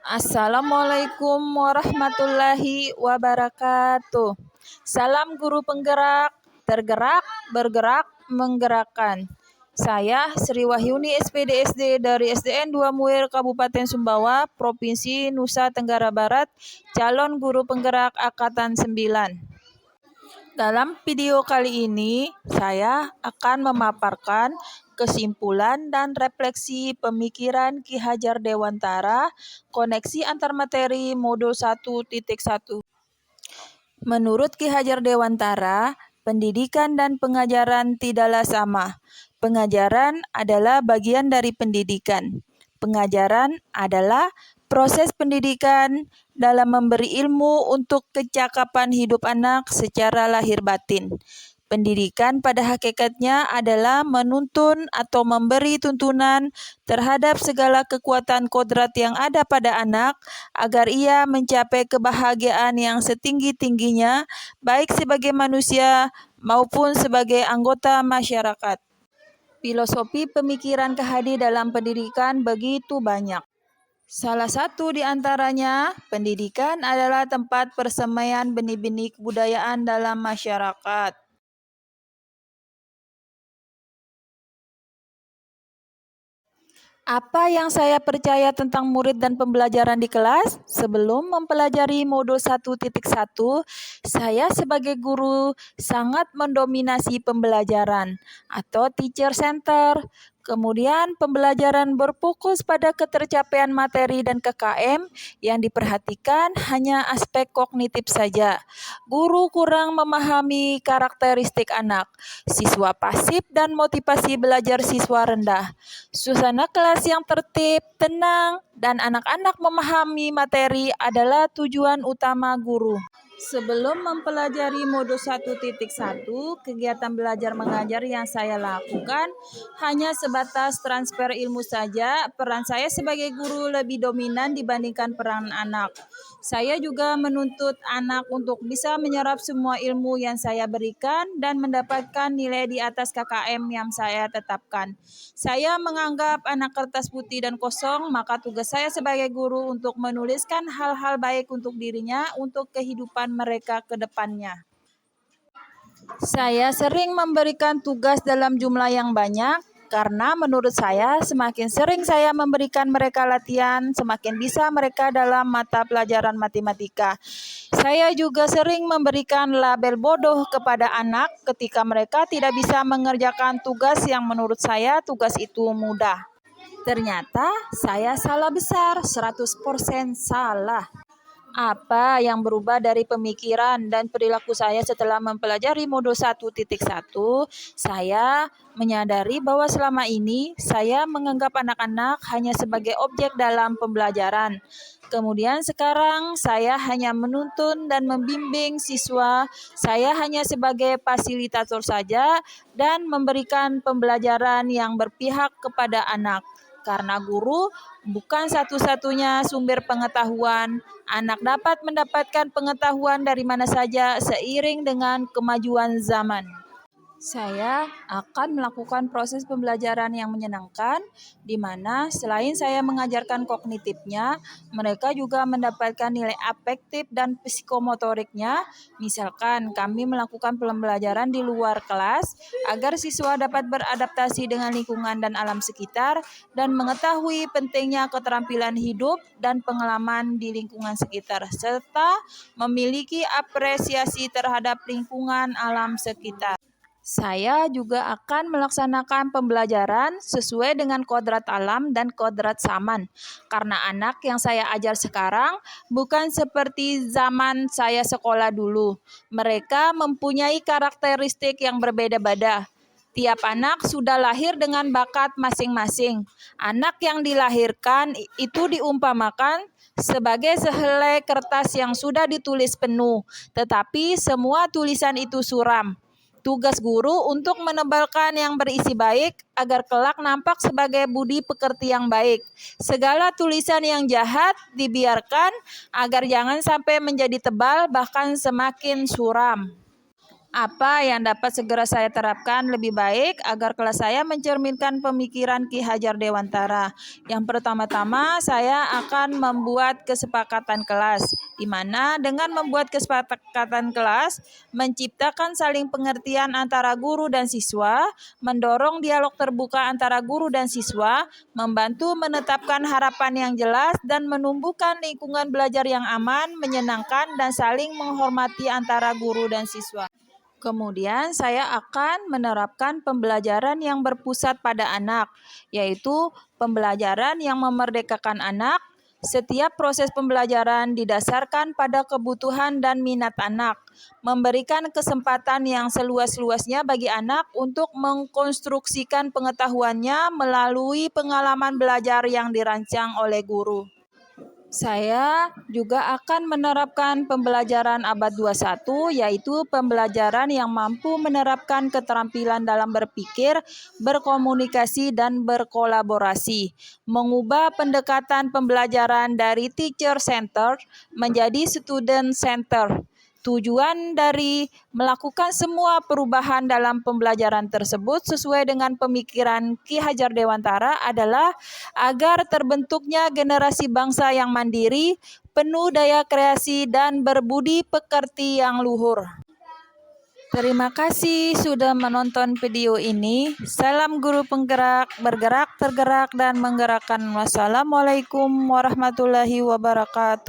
Assalamualaikum warahmatullahi wabarakatuh. Salam guru penggerak, tergerak, bergerak, menggerakkan. Saya Sri Wahyuni SPDSD dari SDN 2 Muir Kabupaten Sumbawa, Provinsi Nusa Tenggara Barat, calon guru penggerak Angkatan 9. Dalam video kali ini, saya akan memaparkan kesimpulan dan refleksi pemikiran Ki Hajar Dewantara, koneksi antar materi modul 1.1. Menurut Ki Hajar Dewantara, pendidikan dan pengajaran tidaklah sama. Pengajaran adalah bagian dari pendidikan. Pengajaran adalah proses pendidikan dalam memberi ilmu untuk kecakapan hidup anak secara lahir batin. Pendidikan pada hakikatnya adalah menuntun atau memberi tuntunan terhadap segala kekuatan kodrat yang ada pada anak agar ia mencapai kebahagiaan yang setinggi-tingginya baik sebagai manusia maupun sebagai anggota masyarakat. Filosofi pemikiran Ki Hajar dalam pendidikan begitu banyak. Salah satu di antaranya, pendidikan adalah tempat persemaian benih-benih kebudayaan dalam masyarakat. Apa yang saya percaya tentang murid dan pembelajaran di kelas? Sebelum mempelajari modul 1.1, saya sebagai guru sangat mendominasi pembelajaran atau teacher center. Kemudian pembelajaran berfokus pada ketercapaian materi dan KKM yang diperhatikan hanya aspek kognitif saja. Guru kurang memahami karakteristik anak, siswa pasif dan motivasi belajar siswa rendah. Suasana kelas yang tertib, tenang, dan anak-anak memahami materi adalah tujuan utama guru. Sebelum mempelajari modul 1.1, kegiatan belajar mengajar yang saya lakukan hanya sebatas transfer ilmu saja. Peran saya sebagai guru lebih dominan dibandingkan peran anak. Saya juga menuntut anak untuk bisa menyerap semua ilmu yang saya berikan dan mendapatkan nilai di atas KKM yang saya tetapkan. Saya menganggap anak kertas putih dan kosong, maka tugas saya sebagai guru untuk menuliskan hal-hal baik untuk dirinya, untuk kehidupan mereka ke depannya. Saya sering memberikan tugas dalam jumlah yang banyak, karena menurut saya semakin sering saya memberikan mereka latihan, semakin bisa mereka dalam mata pelajaran matematika. Saya juga sering memberikan label bodoh kepada anak ketika mereka tidak bisa mengerjakan tugas yang menurut saya tugas itu mudah. Ternyata saya salah besar, 100% salah. Apa yang berubah dari pemikiran dan perilaku saya setelah mempelajari modul 1.1? Saya menyadari bahwa selama ini saya menganggap anak-anak hanya sebagai objek dalam pembelajaran. Kemudian sekarang saya hanya menuntun dan membimbing siswa, saya hanya sebagai fasilitator saja dan memberikan pembelajaran yang berpihak kepada anak. Karena guru bukan satu-satunya sumber pengetahuan, anak dapat mendapatkan pengetahuan dari mana saja seiring dengan kemajuan zaman. Saya akan melakukan proses pembelajaran yang menyenangkan, di mana selain saya mengajarkan kognitifnya, mereka juga mendapatkan nilai afektif dan psikomotoriknya. Misalkan kami melakukan pembelajaran di luar kelas, agar siswa dapat beradaptasi dengan lingkungan dan alam sekitar, dan mengetahui pentingnya keterampilan hidup dan pengalaman di lingkungan sekitar, serta memiliki apresiasi terhadap lingkungan alam sekitar. Saya juga akan melaksanakan pembelajaran sesuai dengan kodrat alam dan kodrat zaman. Karena anak yang saya ajar sekarang bukan seperti zaman saya sekolah dulu. Mereka mempunyai karakteristik yang berbeda-beda. Tiap anak sudah lahir dengan bakat masing-masing. Anak yang dilahirkan itu diumpamakan sebagai sehelai kertas yang sudah ditulis penuh, tetapi semua tulisan itu suram. Tugas guru untuk menebalkan yang berisi baik agar kelak nampak sebagai budi pekerti yang baik. Segala tulisan yang jahat dibiarkan agar jangan sampai menjadi tebal bahkan semakin suram. Apa yang dapat segera saya terapkan lebih baik agar kelas saya mencerminkan pemikiran Ki Hajar Dewantara? Yang pertama-tama, saya akan membuat kesepakatan kelas, di mana dengan membuat kesepakatan kelas, menciptakan saling pengertian antara guru dan siswa, mendorong dialog terbuka antara guru dan siswa, membantu menetapkan harapan yang jelas, dan menumbuhkan lingkungan belajar yang aman, menyenangkan, dan saling menghormati antara guru dan siswa. Kemudian saya akan menerapkan pembelajaran yang berpusat pada anak, yaitu pembelajaran yang memerdekakan anak. Setiap proses pembelajaran didasarkan pada kebutuhan dan minat anak, memberikan kesempatan yang seluas-luasnya bagi anak untuk mengkonstruksikan pengetahuannya melalui pengalaman belajar yang dirancang oleh guru. Saya juga akan menerapkan pembelajaran abad 21, yaitu pembelajaran yang mampu menerapkan keterampilan dalam berpikir, berkomunikasi, dan berkolaborasi. Mengubah pendekatan pembelajaran dari teacher-centered menjadi student-centered. Tujuan dari melakukan semua perubahan dalam pembelajaran tersebut sesuai dengan pemikiran Ki Hajar Dewantara adalah agar terbentuknya generasi bangsa yang mandiri, penuh daya kreasi, dan berbudi pekerti yang luhur. Terima kasih sudah menonton video ini. Salam guru penggerak, bergerak, tergerak, dan menggerakkan. Wassalamualaikum warahmatullahi wabarakatuh.